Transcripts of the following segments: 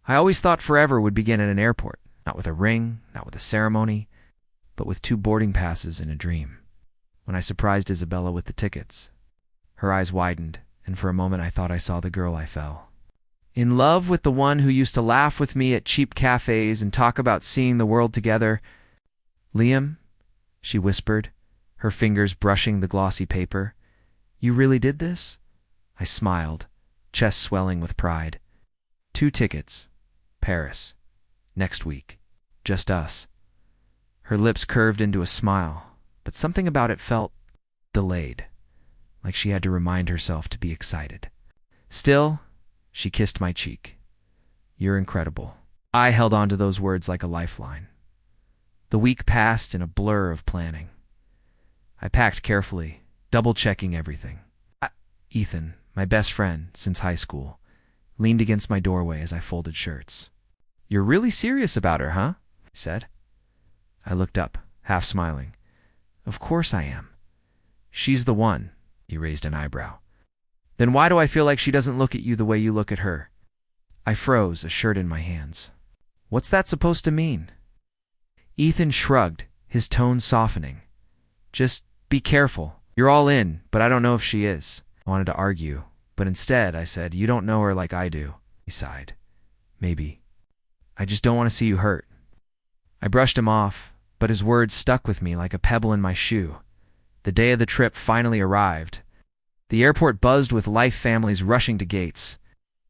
I always thought forever would begin at an airport, not with a ring, not with a ceremony, but with 2 boarding passes in a dream. When I surprised Isabella with the tickets, her eyes widened, and for a moment I thought I saw the girl I fell in love with, the one who used to laugh with me at cheap cafes and talk about seeing the world together. "Liam," she whispered, her fingers brushing the glossy paper, "you really did this?" I smiled, chest swelling with pride. 2 tickets. Paris. Next week. Just us. Her lips curved into a smile, but something about it felt delayed, like she had to remind herself to be excited. Still, she kissed my cheek. "You're incredible." I held on to those words like a lifeline. The week passed in a blur of planning. I packed carefully, double-checking everything. Ethan, my best friend since high school, leaned against my doorway as I folded shirts. "You're really serious about her, huh?" he said. I looked up, half smiling. "Of course I am. She's the one." He raised an eyebrow. "Then why do I feel like she doesn't look at you the way you look at her?" I froze, a shirt in my hands. "What's that supposed to mean?" Ethan shrugged, his tone softening. "Just be careful. You're all in, but I don't know if she is." I wanted to argue, but instead I said, "You don't know her like I do." He sighed. "Maybe. I just don't want to see you hurt." I brushed him off, but his words stuck with me like a pebble in my shoe. The day of the trip finally arrived. The airport buzzed with life families rushing to gates,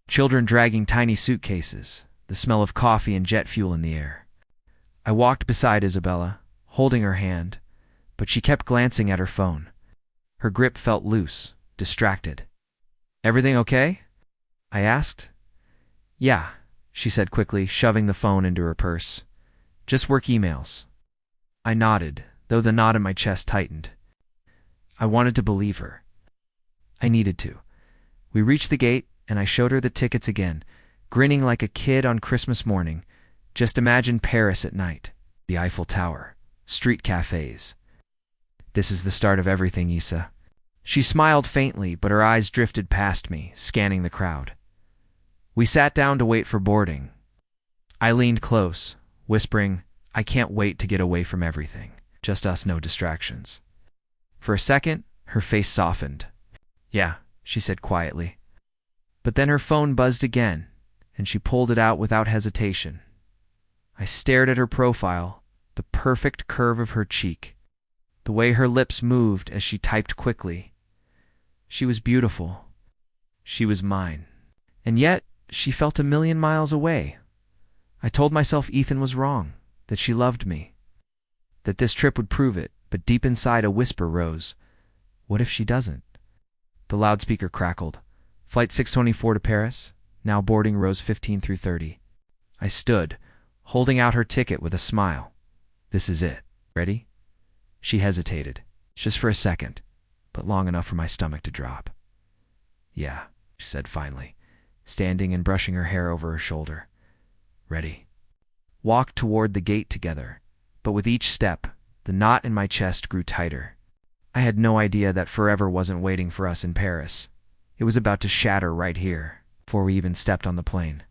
children dragging tiny suitcases, the smell of coffee and jet fuel in the air. I walked beside Isabella, holding her hand, but she kept glancing at her phone. Her grip felt loose, distracted. "Everything okay?" I asked. "Yeah," she said quickly, shoving the phone into her purse. "Just work emails." I nodded, though the knot in my chest tightened. I wanted to believe her. I needed to. We reached the gate, and I showed her the tickets again, grinning like a kid on Christmas morning. Just imagine Paris at night, the Eiffel Tower, street cafes. "This is the start of everything, Issa." She smiled faintly, but her eyes drifted past me, scanning the crowd. We sat down to wait for boarding. I leaned close, whispering, "I can't wait to get away from everything. Just us, no distractions." For a second, her face softened. "Yeah," she said quietly. But then her phone buzzed again, and she pulled it out without hesitation. I stared at her profile, the perfect curve of her cheek, the way her lips moved as she typed quickly. She was beautiful. She was mine. And yet, she felt a million miles away. I told myself Ethan was wrong, that she loved me, that this trip would prove it, but deep inside a whisper rose. What if she doesn't? The loudspeaker crackled. "Flight 624 to Paris, now boarding rows 15 through 30. I stood, holding out her ticket with a smile. "This is it. Ready?" She hesitated, just for a second, but long enough for my stomach to drop. "Yeah," she said finally, standing and brushing her hair over her shoulder. "Ready." Walked toward the gate together, but with each step, the knot in my chest grew tighter. I had no idea that forever wasn't waiting for us in Paris. It was about to shatter right here, before we even stepped on the plane.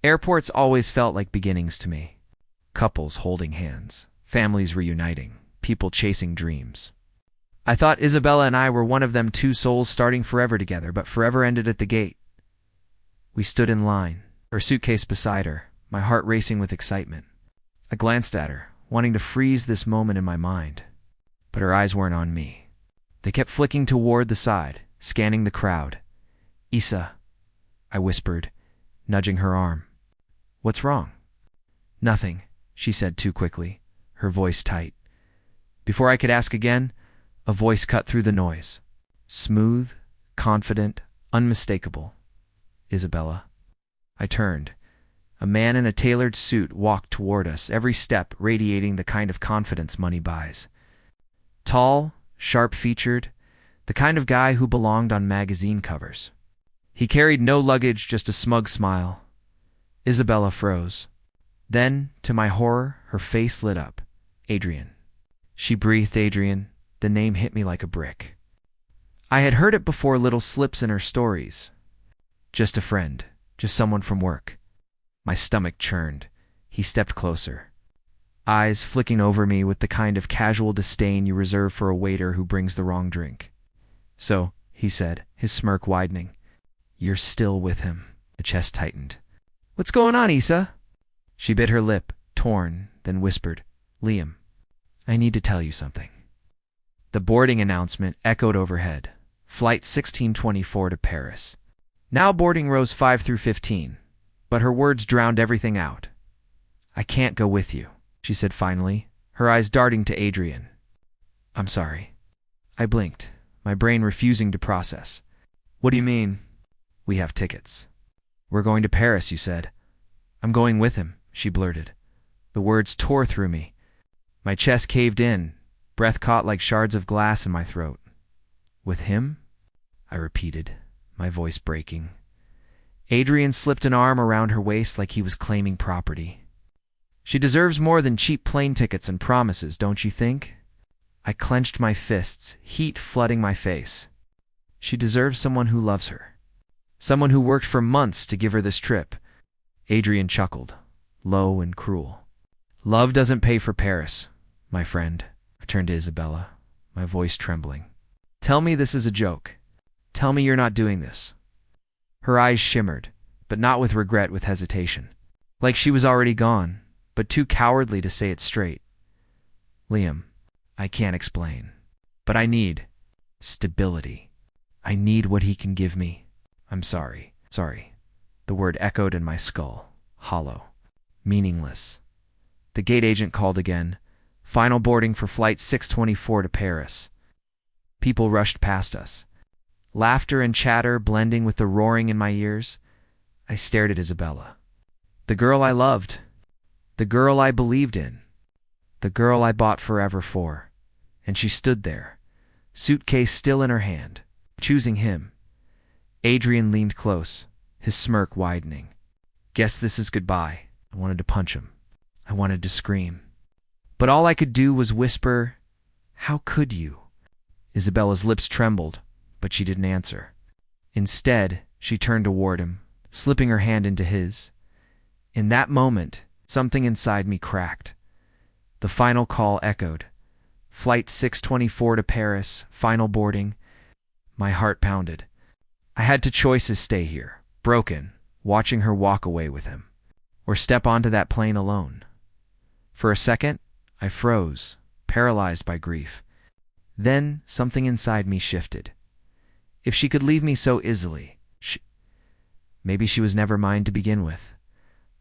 Airports always felt like beginnings to me. Couples holding hands, families reuniting, people chasing dreams. I thought Isabella and I were one of them 2 souls starting forever together, but forever ended at the gate. We stood in line, her suitcase beside her, my heart racing with excitement. I glanced at her, wanting to freeze this moment in my mind. But her eyes weren't on me. They kept flicking toward the side, scanning the crowd. "Issa," I whispered, nudging her arm. "What's wrong?" "Nothing," she said too quickly, her voice tight. Before I could ask again, a voice cut through the noise. Smooth, confident, unmistakable. "Isabella." I turned. A man in a tailored suit walked toward us, every step radiating the kind of confidence money buys. Tall, sharp-featured, the kind of guy who belonged on magazine covers. He carried no luggage, just a smug smile. Isabella froze. Then, to my horror, her face lit up. "Adrian." She breathed Adrian. The name hit me like a brick. I had heard it before, little slips in her stories. Just a friend, just someone from work. My stomach churned. He stepped closer, eyes flicking over me with the kind of casual disdain you reserve for a waiter who brings the wrong drink. "So," he said, his smirk widening, "you're still with him." The chest tightened. "What's going on, Issa?" She bit her lip, torn, then whispered, "Liam, I need to tell you something." The boarding announcement echoed overhead. Flight 1624 to Paris. Now boarding rows 5 through 15, but her words drowned everything out. "I can't go with you," she said finally, her eyes darting to Adrian. "I'm sorry." I blinked, my brain refusing to process. "What do you mean?" "We have tickets." "We're going to Paris, you said." "I'm going with him," she blurted. The words tore through me. My chest caved in, breath caught like shards of glass in my throat. "With him?" I repeated, my voice breaking. Adrian slipped an arm around her waist like he was claiming property. "She deserves more than cheap plane tickets and promises, don't you think?" I clenched my fists, heat flooding my face. "She deserves someone who loves her. Someone who worked for months to give her this trip." Adrian chuckled, low and cruel. "Love doesn't pay for Paris, my friend." I turned to Isabella, my voice trembling. "Tell me this is a joke. Tell me you're not doing this." Her eyes shimmered, but not with regret, with hesitation. Like she was already gone, but too cowardly to say it straight. "Liam, I can't explain, but I need stability. I need what he can give me. I'm sorry." Sorry. The word echoed in my skull, hollow, meaningless. The gate agent called again. Final boarding for Flight 624 to Paris. People rushed past us, laughter and chatter blending with the roaring in my ears. I stared at Isabella. The girl I loved. The girl I believed in. The girl I bought forever for. And she stood there, suitcase still in her hand, choosing him. Adrian leaned close, his smirk widening. "Guess this is goodbye." I wanted to punch him. I wanted to scream. But all I could do was whisper, "How could you?" Isabella's lips trembled, but she didn't answer. Instead, she turned toward him, slipping her hand into his. In that moment, something inside me cracked. The final call echoed. Flight 624 to Paris, final boarding. My heart pounded. I had two choices: stay here, broken, watching her walk away with him, or step onto that plane alone. For a second, I froze, paralyzed by grief. Then something inside me shifted. If she could leave me so easily, maybe she was never mine to begin with.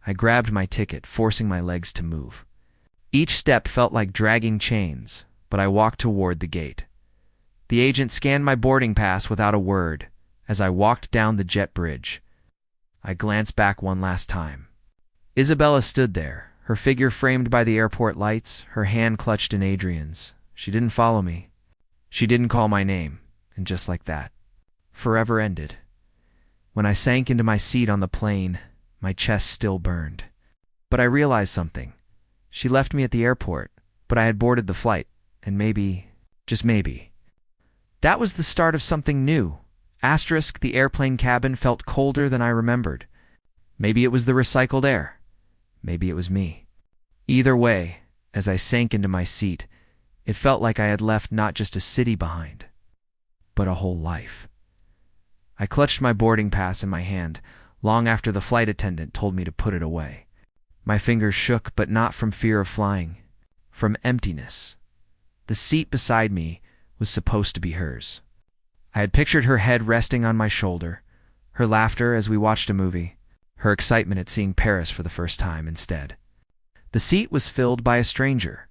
I grabbed my ticket, forcing my legs to move. Each step felt like dragging chains, but I walked toward the gate. The agent scanned my boarding pass without a word as I walked down the jet bridge. I glanced back one last time. Isabella stood there, her figure framed by the airport lights, her hand clutched in Adrian's. She didn't follow me. She didn't call my name, and just like that, forever ended. When I sank into my seat on the plane, my chest still burned. But I realized something. She left me at the airport, but I had boarded the flight, and maybe, just maybe, that was the start of something new. Asterisk, the airplane cabin felt colder than I remembered. Maybe it was the recycled air. Maybe it was me. Either way, as I sank into my seat, it felt like I had left not just a city behind, but a whole life. I clutched my boarding pass in my hand, long after the flight attendant told me to put it away. My fingers shook, but not from fear of flying, from emptiness. The seat beside me was supposed to be hers. I had pictured her head resting on my shoulder, her laughter as we watched a movie, her excitement at seeing Paris for the first time. Instead, the seat was filled by a stranger.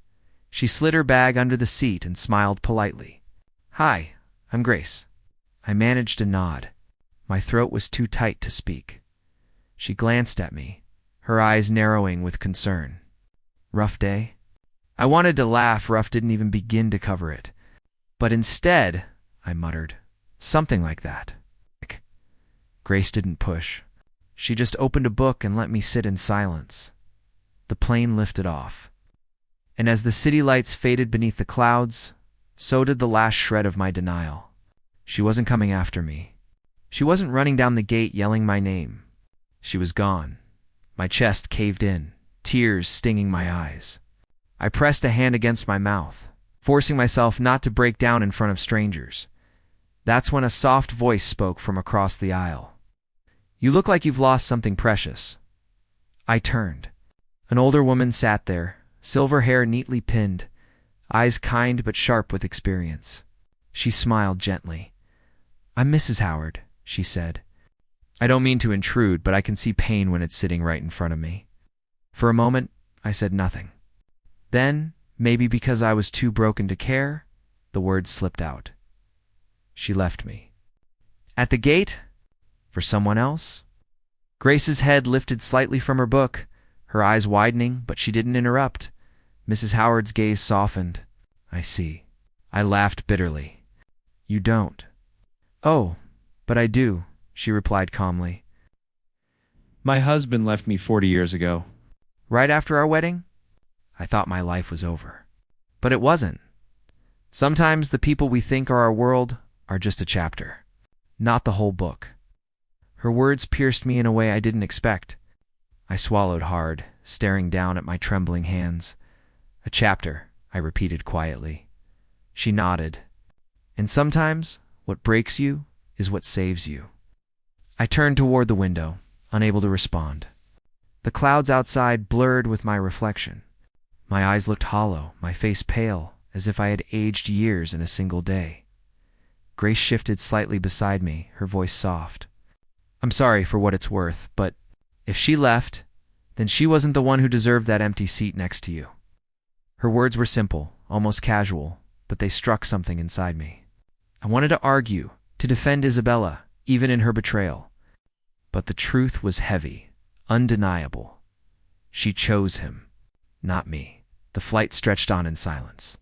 She slid her bag under the seat and smiled politely. "Hi, I'm Grace." I managed a nod. My throat was too tight to speak. She glanced at me, her eyes narrowing with concern. "Rough day?" I wanted to laugh. Rough didn't even begin to cover it. But instead, I muttered, something like that. Grace didn't push. She just opened a book and let me sit in silence. The plane lifted off. And as the city lights faded beneath the clouds, so did the last shred of my denial. She wasn't coming after me. She wasn't running down the gate yelling my name. She was gone, My chest caved in, tears stinging my eyes. I pressed a hand against my mouth, forcing myself not to break down in front of strangers. That's when a soft voice spoke from across the aisle. "You look like you've lost something precious." I turned. An older woman sat there, silver hair neatly pinned, eyes kind but sharp with experience. She smiled gently. "I'm Mrs. Howard," she said. "I don't mean to intrude, but I can see pain when it's sitting right in front of me." For a moment, I said nothing. Then, maybe because I was too broken to care, the words slipped out. She left me. At the gate? For someone else? Grace's head lifted slightly from her book, her eyes widening, but she didn't interrupt. Mrs. Howard's gaze softened. "I see." I laughed bitterly. "You don't." "Oh, but I do," she replied calmly. My husband left me 40 years ago. "Right after our wedding?" I thought my life was over. But it wasn't. Sometimes the people we think are our world are just a chapter, not the whole book. Her words pierced me in a way I didn't expect. I swallowed hard, staring down at my trembling hands. "A chapter," I repeated quietly. She nodded. "And sometimes what breaks you is what saves you." I turned toward the window, unable to respond. The clouds outside blurred with my reflection. My eyes looked hollow, my face pale, as if I had aged years in a single day. Grace shifted slightly beside me, her voice soft. "I'm sorry for what it's worth, but if she left, then she wasn't the one who deserved that empty seat next to you." Her words were simple, almost casual, but they struck something inside me. I wanted to argue, to defend Isabella, even in her betrayal. But the truth was heavy, undeniable. She chose him, not me. The flight stretched on in silence.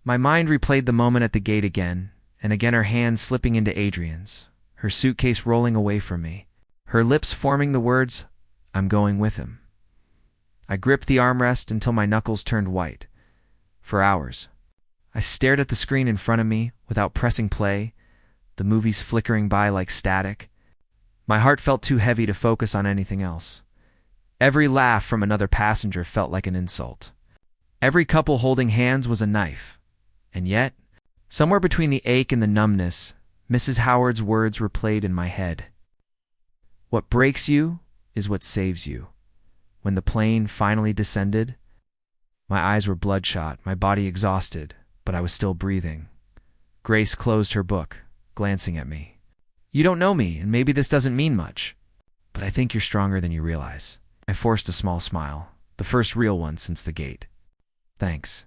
My mind replayed the moment at the gate again, and again her hand slipping into Adrian's, her suitcase rolling away from me, her lips forming the words, "I'm going with him." I gripped the armrest until my knuckles turned white. For hours, I stared at the screen in front of me without pressing play, the movies flickering by like static. My heart felt too heavy to focus on anything else. Every laugh from another passenger felt like an insult. Every couple holding hands was a knife. And yet, somewhere between the ache and the numbness, Mrs. Howard's words replayed in my head. "What breaks you is what saves you." When the plane finally descended, my eyes were bloodshot, my body exhausted, but I was still breathing. Grace closed her book, glancing at me. "You don't know me, and maybe this doesn't mean much, but I think you're stronger than you realize." I forced a small smile, the first real one since the gate. "Thanks."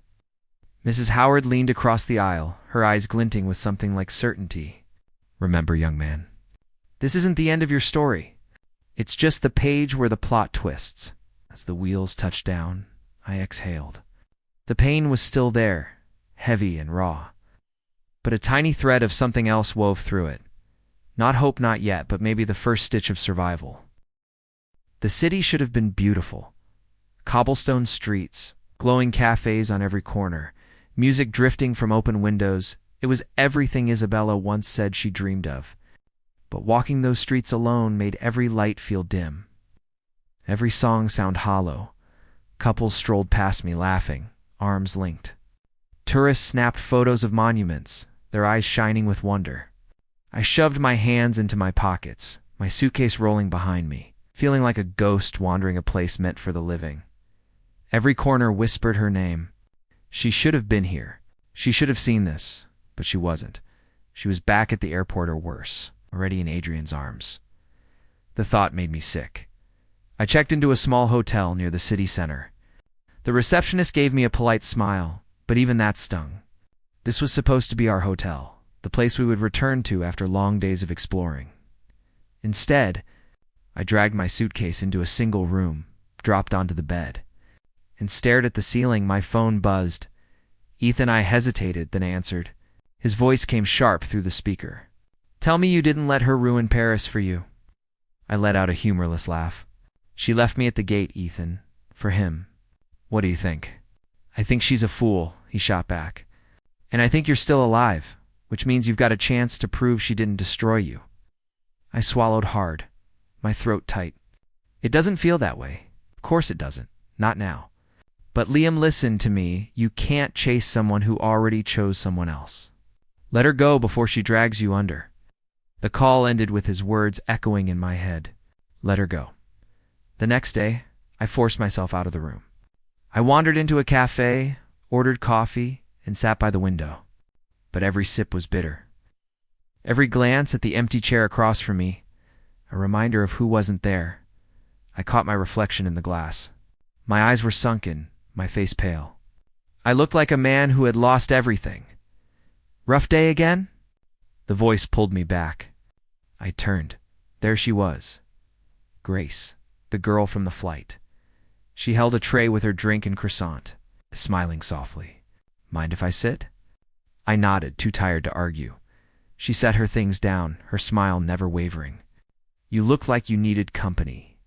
Mrs. Howard leaned across the aisle, her eyes glinting with something like certainty. "Remember, young man, this isn't the end of your story. It's just the page where the plot twists." As the wheels touched down, I exhaled. The pain was still there, heavy and raw. But a tiny thread of something else wove through it. Not hope, not yet, but maybe the first stitch of survival. The city should have been beautiful. Cobblestone streets, glowing cafes on every corner, music drifting from open windows. It was everything Isabella once said she dreamed of. But walking those streets alone made every light feel dim. Every song sound hollow. Couples strolled past me laughing, arms linked. Tourists snapped photos of monuments, their eyes shining with wonder. I shoved my hands into my pockets, my suitcase rolling behind me, feeling like a ghost wandering a place meant for the living. Every corner whispered her name. She should have been here. She should have seen this, but she wasn't. She was back at the airport or worse, already in Adrian's arms. The thought made me sick. I checked into a small hotel near the city center. The receptionist gave me a polite smile, but even that stung. This was supposed to be our hotel, the place we would return to after long days of exploring. Instead, I dragged my suitcase into a single room, dropped onto the bed, and stared at the ceiling. My phone buzzed. Ethan, I hesitated, then answered. His voice came sharp through the speaker. "Tell me you didn't let her ruin Paris for you." I let out a humorless laugh. "She left me at the gate, Ethan. For him. What do you think?" "I think she's a fool," he shot back. "And I think you're still alive, which means you've got a chance to prove she didn't destroy you." I swallowed hard, my throat tight. It doesn't feel that way. Of course it doesn't. Not now. But Liam, listen to me. You can't chase someone who already chose someone else. Let her go before she drags you under. The call ended with his words echoing in my head. Let her go. The next day, I forced myself out of the room. I wandered into a cafe, ordered coffee, and sat by the window. But every sip was bitter. Every glance at the empty chair across from me, a reminder of who wasn't there. I caught my reflection in the glass. My eyes were sunken, my face pale. I looked like a man who had lost everything. Rough day again? The voice pulled me back. I turned. There she was. Grace, the girl from the flight. She held a tray with her drink and croissant, smiling softly. Mind if I sit? I nodded, too tired to argue. She set her things down, her smile never wavering. You look like you needed company.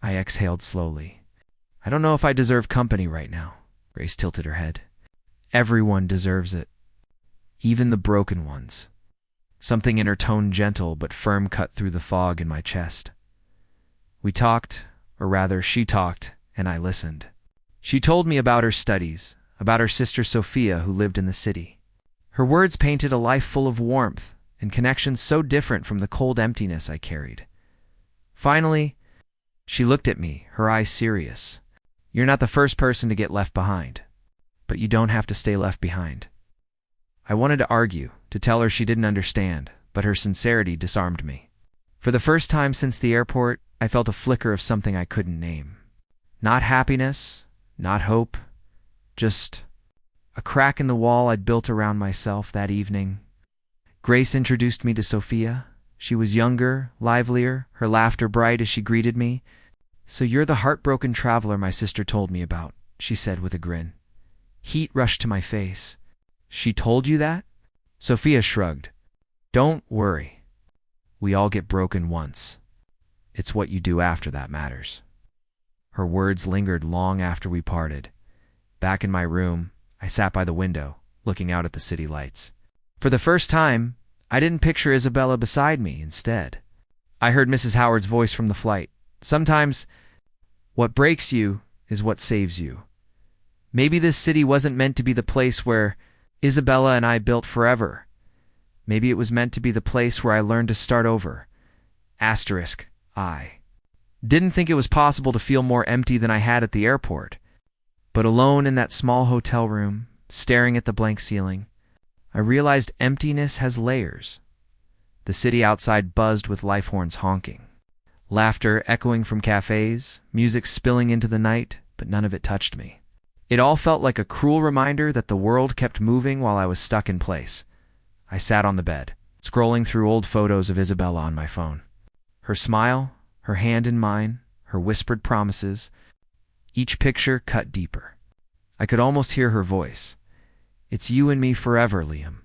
I exhaled slowly. I don't know if I deserve company right now. Grace tilted her head. Everyone deserves it. Even the broken ones. Something in her tone, gentle but firm, cut through the fog in my chest. We talked, or rather she talked, and I listened. She told me about her studies, about her sister Sophia who lived in the city. Her words painted a life full of warmth and connections so different from the cold emptiness I carried. Finally, she looked at me, her eyes serious. You're not the first person to get left behind, but you don't have to stay left behind. I wanted to argue, to tell her she didn't understand, but her sincerity disarmed me. For the first time since the airport, I felt a flicker of something I couldn't name. Not happiness, not hope, just a crack in the wall I'd built around myself that evening. Grace introduced me to Sophia. She was younger, livelier, her laughter bright as she greeted me. So you're the heartbroken traveler my sister told me about, she said with a grin. Heat rushed to my face. She told you that? Sophia shrugged. Don't worry. We all get broken once. It's what you do after that matters. Her words lingered long after we parted. Back in my room, I sat by the window, looking out at the city lights. For the first time, I didn't picture Isabella beside me. Instead, I heard Mrs. Howard's voice from the flight. Sometimes, what breaks you is what saves you. Maybe this city wasn't meant to be the place where Isabella and I built forever. Maybe it was meant to be the place where I learned to start over. Asterisk, I didn't think it was possible to feel more empty than I had at the airport. But alone in that small hotel room, staring at the blank ceiling, I realized emptiness has layers. The city outside buzzed with life horns honking. Laughter echoing from cafes, music spilling into the night, but none of it touched me. It all felt like a cruel reminder that the world kept moving while I was stuck in place. I sat on the bed, scrolling through old photos of Isabella on my phone. Her smile, her hand in mine, her whispered promises, each picture cut deeper. I could almost hear her voice. It's you and me forever, Liam.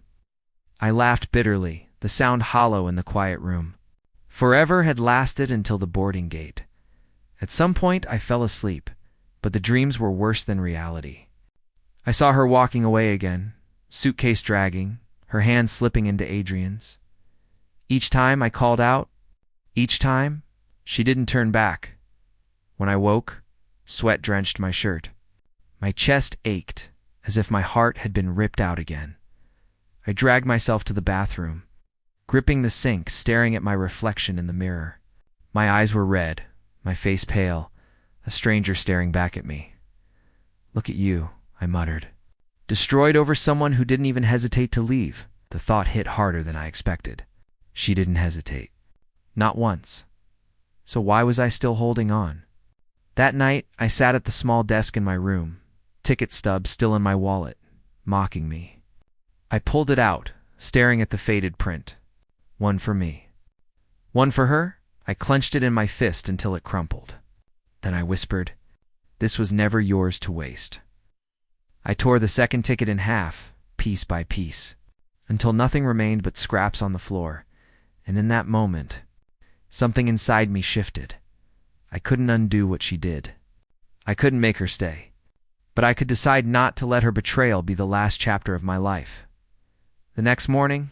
I laughed bitterly, the sound hollow in the quiet room. Forever had lasted until the boarding gate. At some point, I fell asleep, but the dreams were worse than reality. I saw her walking away again, suitcase dragging, her hand slipping into Adrian's. Each time I called out, each time, she didn't turn back. When I woke, sweat drenched my shirt. My chest ached, as if my heart had been ripped out again. I dragged myself to the bathroom, gripping the sink, staring at my reflection in the mirror. My eyes were red, my face pale, a stranger staring back at me. Look at you, I muttered. Destroyed over someone who didn't even hesitate to leave. The thought hit harder than I expected. She didn't hesitate. Not once. So why was I still holding on? That night, I sat at the small desk in my room, ticket stub still in my wallet, mocking me. I pulled it out, staring at the faded print. One for me. One for her? I clenched it in my fist until it crumpled. Then I whispered, this was never yours to waste. I tore the second ticket in half, piece by piece, until nothing remained but scraps on the floor, and in that moment, something inside me shifted. I couldn't undo what she did. I couldn't make her stay, but I could decide not to let her betrayal be the last chapter of my life. The next morning,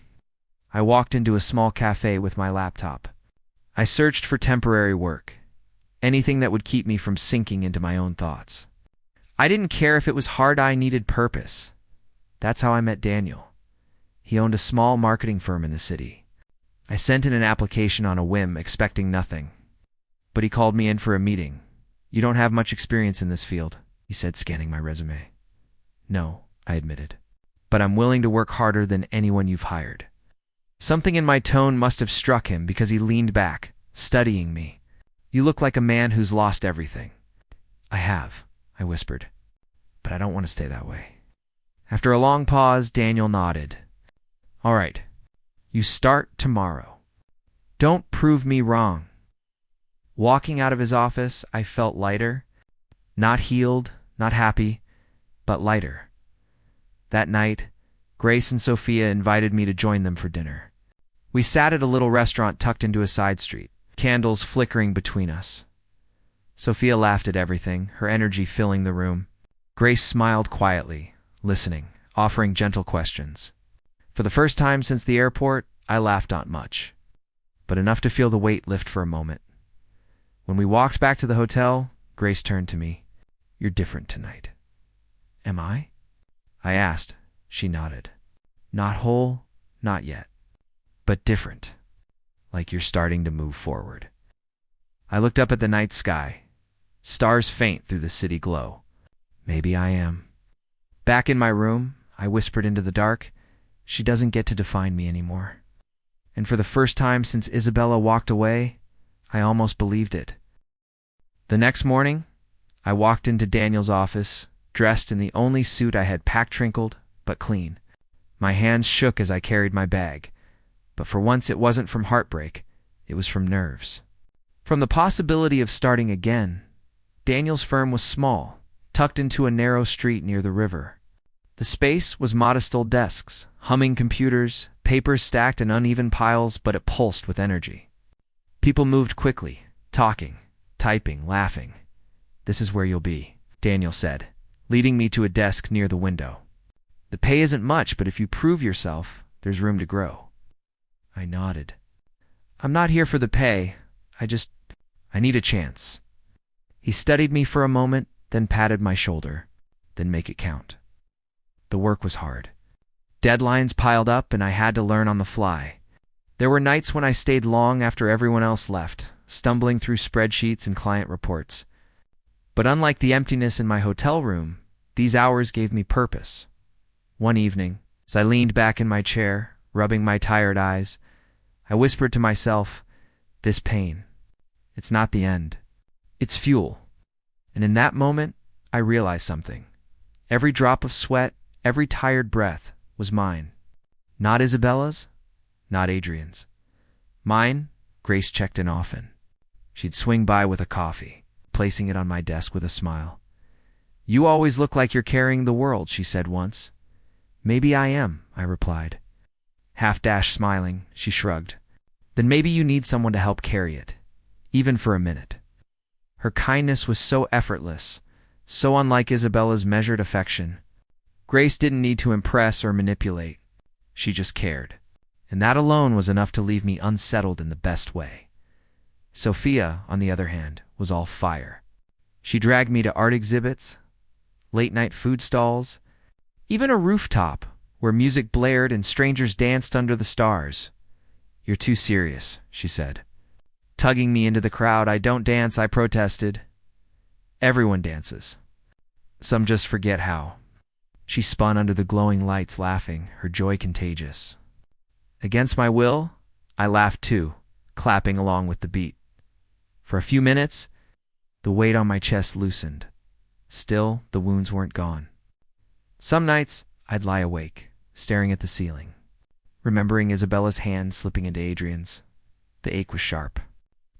I walked into a small cafe with my laptop. I searched for temporary work. anything that would keep me from sinking into my own thoughts. I didn't care if it was hard. I needed purpose. That's how I met Daniel. He owned a small marketing firm in the city. I sent in an application on a whim, expecting nothing. But he called me in for a meeting. "You don't have much experience in this field," he said, scanning my resume. "No," I admitted. "But I'm willing to work harder than anyone you've hired." Something in my tone must have struck him because he leaned back, studying me. "You look like a man who's lost everything." "I have," I whispered. "But I don't want to stay that way." After a long pause, Daniel nodded. "All right. You start tomorrow. Don't prove me wrong." Walking out of his office, I felt lighter. Not healed, not happy, but lighter. That night, Grace and Sophia invited me to join them for dinner. We sat at a little restaurant tucked into a side street, candles flickering between us. Sophia laughed at everything, her energy filling the room. Grace smiled quietly, listening, offering gentle questions. For the first time since the airport, I laughed not much, but enough to feel the weight lift for a moment. When we walked back to the hotel, Grace turned to me. "You're different tonight." "Am I?" I asked. She nodded. "Not whole, not yet, but different, like you're starting to move forward." I looked up at the night sky. Stars faint through the city glow. Maybe I am. Back in my room, I whispered into the dark, "She doesn't get to define me anymore." And for the first time since Isabella walked away, I almost believed it. The next morning, I walked into Daniel's office, dressed in the only suit I had packed, wrinkled, but clean. My hands shook as I carried my bag, but for once it wasn't from heartbreak, it was from nerves. From the possibility of starting again. Daniel's firm was small, tucked into a narrow street near the river. The space was modest old desks, humming computers, papers stacked in uneven piles, but it pulsed with energy. People moved quickly, talking, typing, laughing. "This is where you'll be," Daniel said, leading me to a desk near the window. "The pay isn't much, but if you prove yourself, there's room to grow." I nodded. "I'm not here for the pay. I need a chance." He studied me for a moment, then patted my shoulder. "Then make it count." The work was hard. Deadlines piled up, and I had to learn on the fly. There were nights when I stayed long after everyone else left, stumbling through spreadsheets and client reports. But unlike the emptiness in my hotel room, these hours gave me purpose. One evening, as I leaned back in my chair, rubbing my tired eyes, I whispered to myself, "This pain, it's not the end. It's fuel." And in that moment, I realized something. Every drop of sweat, every tired breath was mine. Not Isabella's, not Adrian's. Mine. Grace checked in often. She'd swing by with a coffee, placing it on my desk with a smile. "You always look like you're carrying the world," she said once. "Maybe I am," I replied. Half-dashed smiling, she shrugged. "Then maybe you need someone to help carry it, even for a minute." Her kindness was so effortless, so unlike Isabella's measured affection. Grace didn't need to impress or manipulate. She just cared. And that alone was enough to leave me unsettled in the best way. Sophia, on the other hand, was all fire. She dragged me to art exhibits, late-night food stalls, even a rooftop where music blared and strangers danced under the stars. "You're too serious," she said. Tugging me into the crowd. "I don't dance," I protested. "Everyone dances. Some just forget how." She spun under the glowing lights, laughing, her joy contagious. Against my will, I laughed too, clapping along with the beat. For a few minutes, the weight on my chest loosened. Still, the wounds weren't gone. Some nights, I'd lie awake, staring at the ceiling, remembering Isabella's hand slipping into Adrian's. The ache was sharp,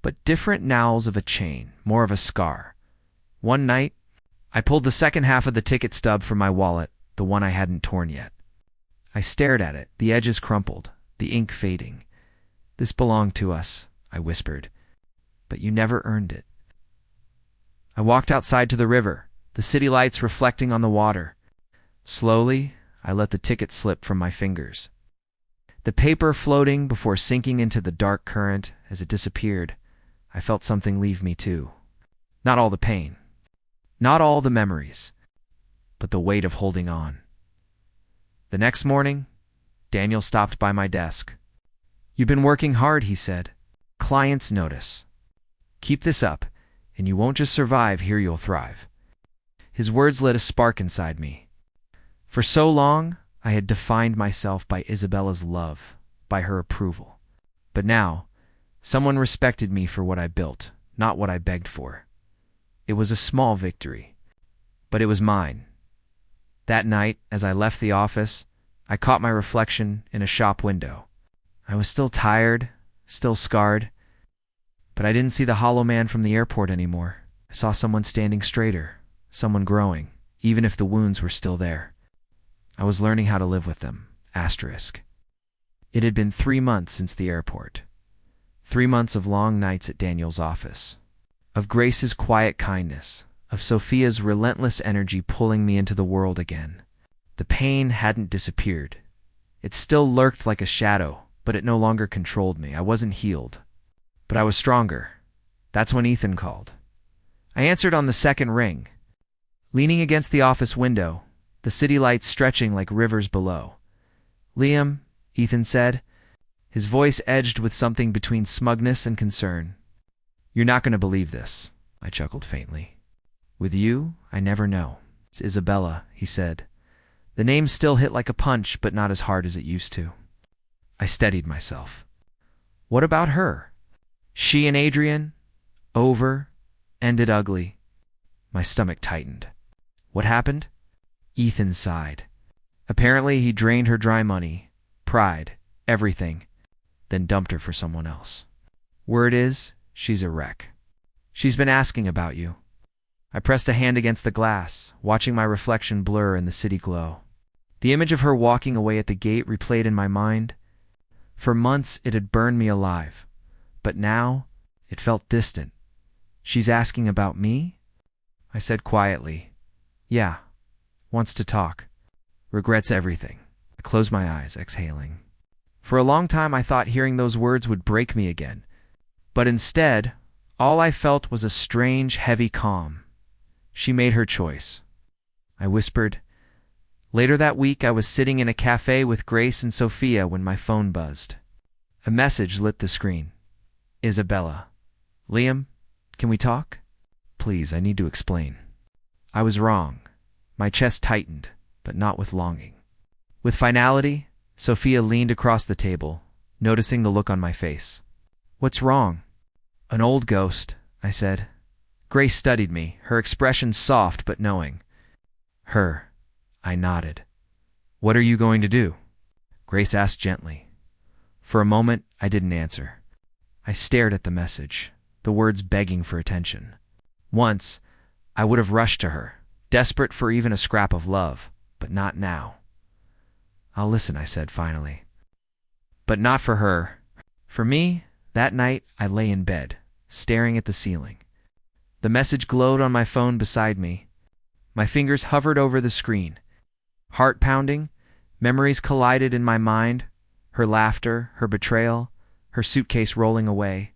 but different gnawls of a chain, more of a scar. One night, I pulled the second half of the ticket stub from my wallet, the one I hadn't torn yet. I stared at it, the edges crumpled, the ink fading. "This belonged to us," I whispered, "but you never earned it." I walked outside to the river, the city lights reflecting on the water. Slowly, I let the ticket slip from my fingers. The paper floating before sinking into the dark current. As it disappeared, I felt something leave me too, Not all the pain, not all the memories, but the weight of holding on. The next morning, Daniel stopped by my desk. "You've been working hard," he said. "Clients notice. Keep this up, and you won't just survive, here you'll thrive." His words lit a spark inside me. For so long, I had defined myself by Isabella's love, by her approval. But now, someone respected me for what I built, not what I begged for. It was a small victory, but it was mine. That night, as I left the office, I caught my reflection in a shop window. I was still tired, still scarred, but I didn't see the hollow man from the airport anymore. I saw someone standing straighter, someone growing, even if the wounds were still there. I was learning how to live with them. Asterisk. It had been 3 months since the airport. 3 months of long nights at Daniel's office. Of Grace's quiet kindness. Of Sophia's relentless energy pulling me into the world again. The pain hadn't disappeared. It still lurked like a shadow, but it no longer controlled me. I wasn't healed. But I was stronger. That's when Ethan called. I answered on the second ring. Leaning against the office window, the city lights stretching like rivers below. "Liam," Ethan said, his voice edged with something between smugness and concern. "You're not going to believe this," I chuckled faintly. "With you, I never know. It's Isabella," he said. The name still hit like a punch, but not as hard as it used to. I steadied myself. What about her? She and Adrian? Over? Ended ugly? My stomach tightened. What happened? Ethan sighed. Apparently he drained her dry money, pride, everything, then dumped her for someone else. Word is, she's a wreck. She's been asking about you. I pressed a hand against the glass, watching my reflection blur in the city glow. The image of her walking away at the gate replayed in my mind. For months it had burned me alive, but now it felt distant. She's asking about me? I said quietly, "Yeah, wants to talk. Regrets everything." I closed my eyes, exhaling. For a long time I thought hearing those words would break me again, but instead, all I felt was a strange, heavy calm. She made her choice. I whispered. Later that week, I was sitting in a cafe with Grace and Sophia when my phone buzzed. A message lit the screen. Isabella. "Liam, can we talk?" "Please, I need to explain." I was wrong. My chest tightened, but not with longing. With finality, Sophia leaned across the table, noticing the look on my face. "What's wrong?" "An old ghost," I said. Grace studied me, her expression soft but knowing. "Her." I nodded. "What are you going to do?" Grace asked gently. For a moment, I didn't answer. I stared at the message, the words begging for attention. Once, I would have rushed to her, desperate for even a scrap of love, but not now. "I'll listen," I said finally. But not for her. For me, that night, I lay in bed, staring at the ceiling. The message glowed on my phone beside me. My fingers hovered over the screen. Heart pounding, memories collided in my mind, her laughter, her betrayal, her suitcase rolling away.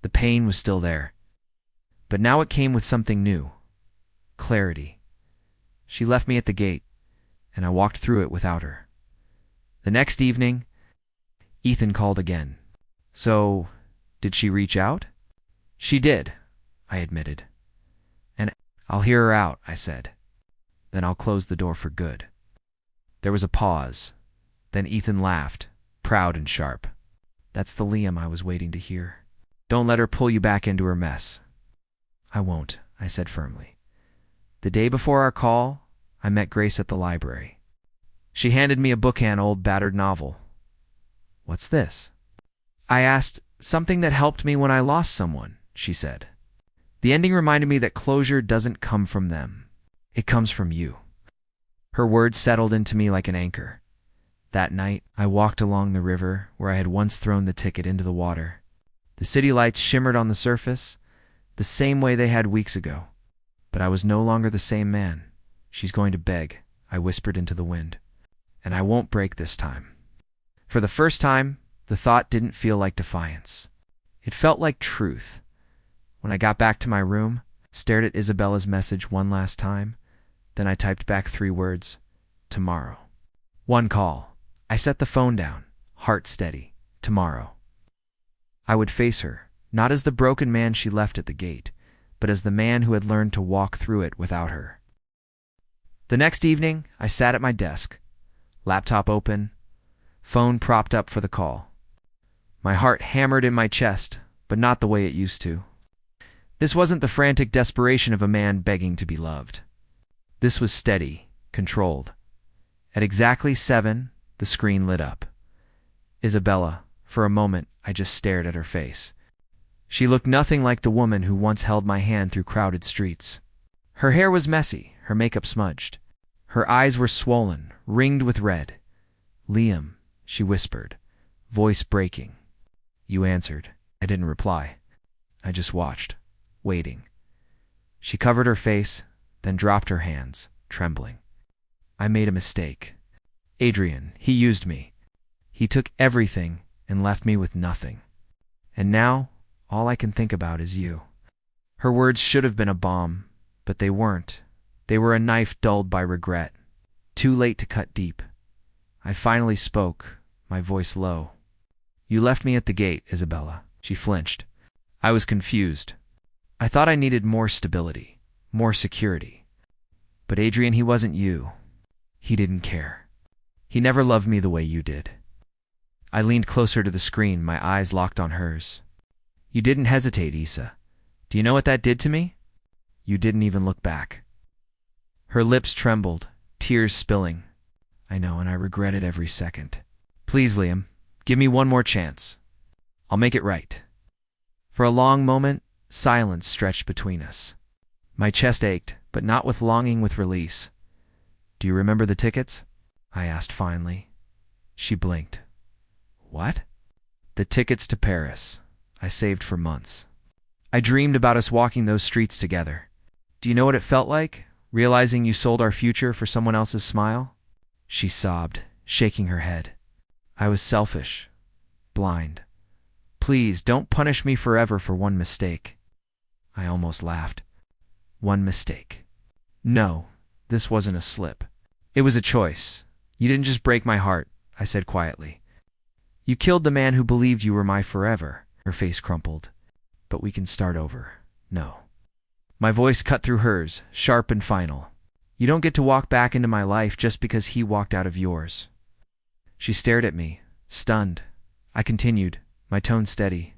The pain was still there. But now it came with something new. Clarity. She left me at the gate, and I walked through it without her. The next evening, Ethan called again. "So, did she reach out?" "She did," I admitted. "And I'll hear her out," I said. "Then I'll close the door for good." There was a pause. Then Ethan laughed, proud and sharp. "That's the Liam I was waiting to hear. Don't let her pull you back into her mess." "I won't," I said firmly. The day before our call, I met Grace at the library. She handed me a bookend old battered novel. "What's this?" I asked. "Something that helped me when I lost someone," she said. The ending reminded me that closure doesn't come from them. It comes from you. Her words settled into me like an anchor. That night, I walked along the river where I had once thrown the ticket into the water. The city lights shimmered on the surface, the same way they had weeks ago. But I was no longer the same man. "She's going to beg," I whispered into the wind. "And I won't break this time." For the first time, the thought didn't feel like defiance. It felt like truth. When I got back to my room, stared at Isabella's message one last time. Then I typed back 3 words: tomorrow. One call. I set the phone down, heart steady. Tomorrow. I would face her, not as the broken man she left at the gate, but as the man who had learned to walk through it without her. The next evening, I sat at my desk, laptop open, phone propped up for the call. My heart hammered in my chest, but not the way it used to. This wasn't the frantic desperation of a man begging to be loved. This was steady, controlled. At exactly 7, the screen lit up. Isabella. For a moment, I just stared at her face. She looked nothing like the woman who once held my hand through crowded streets. Her hair was messy, her makeup smudged. Her eyes were swollen, ringed with red. "Liam," she whispered, voice breaking. "You answered." I didn't reply. I just watched, waiting. She covered her face, then dropped her hands, trembling. "I made a mistake. Adrian, he used me. He took everything and left me with nothing. And now, all I can think about is you." Her words should have been a bomb, but they weren't. They were a knife dulled by regret, too late to cut deep. I finally spoke, my voice low. "You left me at the gate, Isabella." She flinched. I was confused. I thought I needed more stability, more security. But Adrian, he wasn't you. He didn't care. He never loved me the way you did. I leaned closer to the screen, my eyes locked on hers. "You didn't hesitate, Isa. Do you know what that did to me? You didn't even look back." Her lips trembled, tears spilling. "I know, and I regret it every second. Please, Liam, give me one more chance. I'll make it right." For a long moment, silence stretched between us. My chest ached, but not with longing, with release. "Do you remember the tickets?" I asked finally. She blinked. "What?" "The tickets to Paris. I saved for months. I dreamed about us walking those streets together. Do you know what it felt like, realizing you sold our future for someone else's smile?" She sobbed, shaking her head. "I was selfish, blind. Please, don't punish me forever for one mistake." I almost laughed. "One mistake." "No, this wasn't a slip. It was a choice. You didn't just break my heart," I said quietly. "You killed the man who believed you were my forever." Her face crumpled. "But we can start over." "No." My voice cut through hers, sharp and final. "You don't get to walk back into my life just because he walked out of yours." She stared at me, stunned. I continued, my tone steady.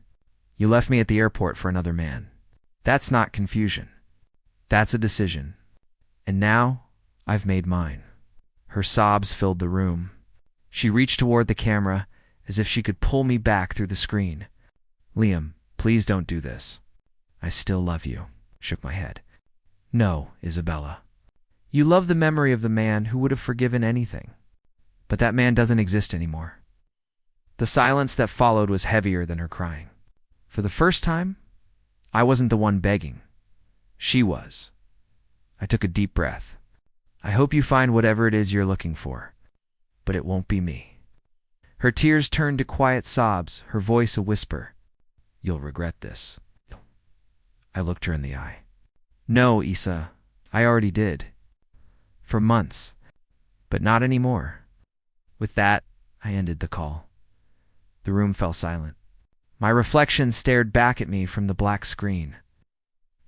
"You left me at the airport for another man. That's not confusion. That's a decision. And now, I've made mine." Her sobs filled the room. She reached toward the camera, as if she could pull me back through the screen. "Liam, please don't do this." "I still love you," shook my head. "No, Isabella. You love the memory of the man who would have forgiven anything. But that man doesn't exist anymore." The silence that followed was heavier than her crying. For the first time, I wasn't the one begging. She was. I took a deep breath. "I hope you find whatever it is you're looking for, but it won't be me." Her tears turned to quiet sobs, her voice a whisper. "You'll regret this." I looked her in the eye. "No, Isa, I already did. For months, but not anymore." With that, I ended the call. The room fell silent. My reflection stared back at me from the black screen.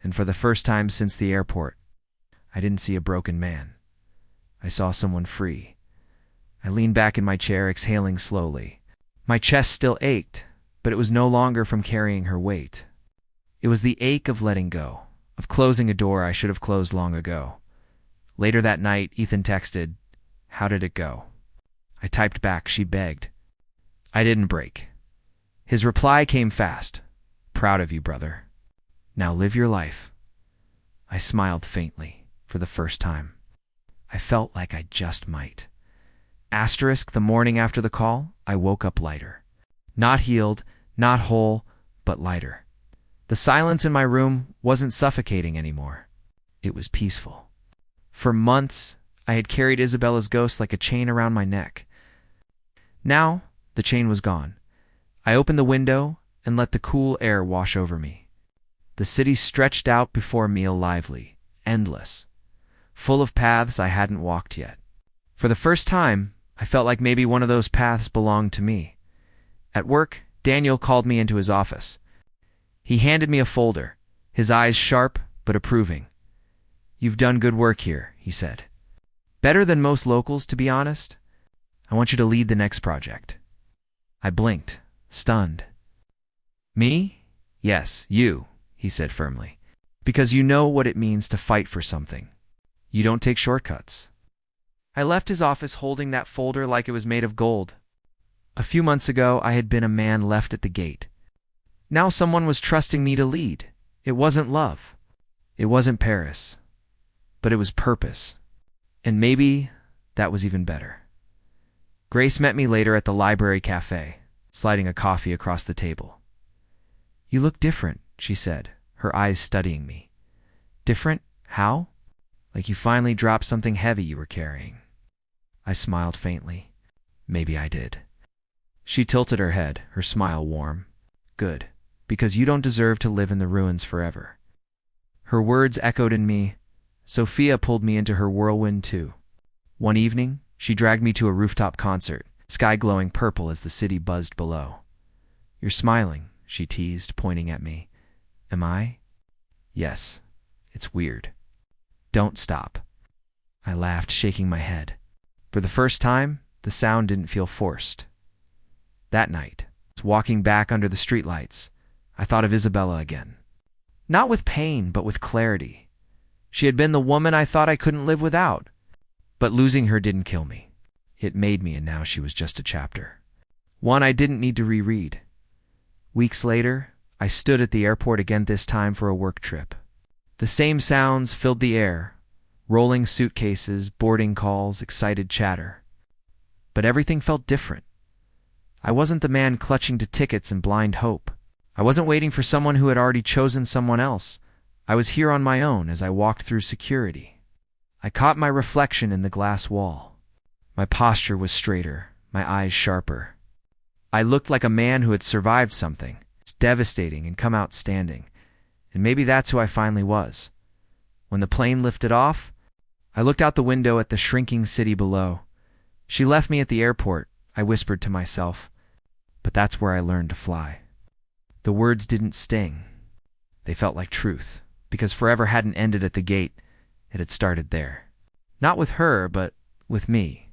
And for the first time since the airport, I didn't see a broken man. I saw someone free. I leaned back in my chair, exhaling slowly. My chest still ached, but it was no longer from carrying her weight. It was the ache of letting go, of closing a door I should have closed long ago. Later that night, Ethan texted, "How did it go?" I typed back, "She begged." I didn't break. His reply came fast. "Proud of you, brother. Now live your life." I smiled faintly, for the first time. I felt like I just might. Asterisk, the morning after the call, I woke up lighter. Not healed, not whole, but lighter. The silence in my room wasn't suffocating anymore. It was peaceful. For months, I had carried Isabella's ghost like a chain around my neck. Now, the chain was gone. I opened the window and let the cool air wash over me. The city stretched out before me lively, endless, full of paths I hadn't walked yet. For the first time, I felt like maybe one of those paths belonged to me. At work, Daniel called me into his office. He handed me a folder, his eyes sharp but approving. "You've done good work here," he said. "Better than most locals, to be honest. I want you to lead the next project." I blinked, stunned. "Me? Yes, you," he said firmly. "Because you know what it means to fight for something. You don't take shortcuts." I left his office holding that folder like it was made of gold. A few months ago, I had been a man left at the gate. Now someone was trusting me to lead. It wasn't love. It wasn't Paris. But it was purpose. And maybe that was even better. Grace met me later at the library cafe, sliding a coffee across the table. "You look different," she said, her eyes studying me. "Different? How?" "Like you finally dropped something heavy you were carrying." I smiled faintly. Maybe I did. She tilted her head, her smile warm. "Good, because you don't deserve to live in the ruins forever." Her words echoed in me. Sophia pulled me into her whirlwind too. One evening, she dragged me to a rooftop concert, sky glowing purple as the city buzzed below. "You're smiling," she teased, pointing at me. "Am I?" "Yes. It's weird." "Don't stop." I laughed, shaking my head. For the first time, the sound didn't feel forced. That night, walking back under the streetlights, I thought of Isabella again. Not with pain, but with clarity. She had been the woman I thought I couldn't live without. But losing her didn't kill me. It made me, and now she was just a chapter. One I didn't need to reread. Weeks later, I stood at the airport again, this time for a work trip. The same sounds filled the air. Rolling suitcases, boarding calls, excited chatter. But everything felt different. I wasn't the man clutching to tickets in blind hope. I wasn't waiting for someone who had already chosen someone else. I was here on my own as I walked through security. I caught my reflection in the glass wall. My posture was straighter, my eyes sharper. I looked like a man who had survived something. It's devastating and come out standing. And maybe that's who I finally was. When the plane lifted off, I looked out the window at the shrinking city below. She left me at the airport, I whispered to myself. But that's where I learned to fly. The words didn't sting. They felt like truth, because forever hadn't ended at the gate. It had started there. Not with her, but with me.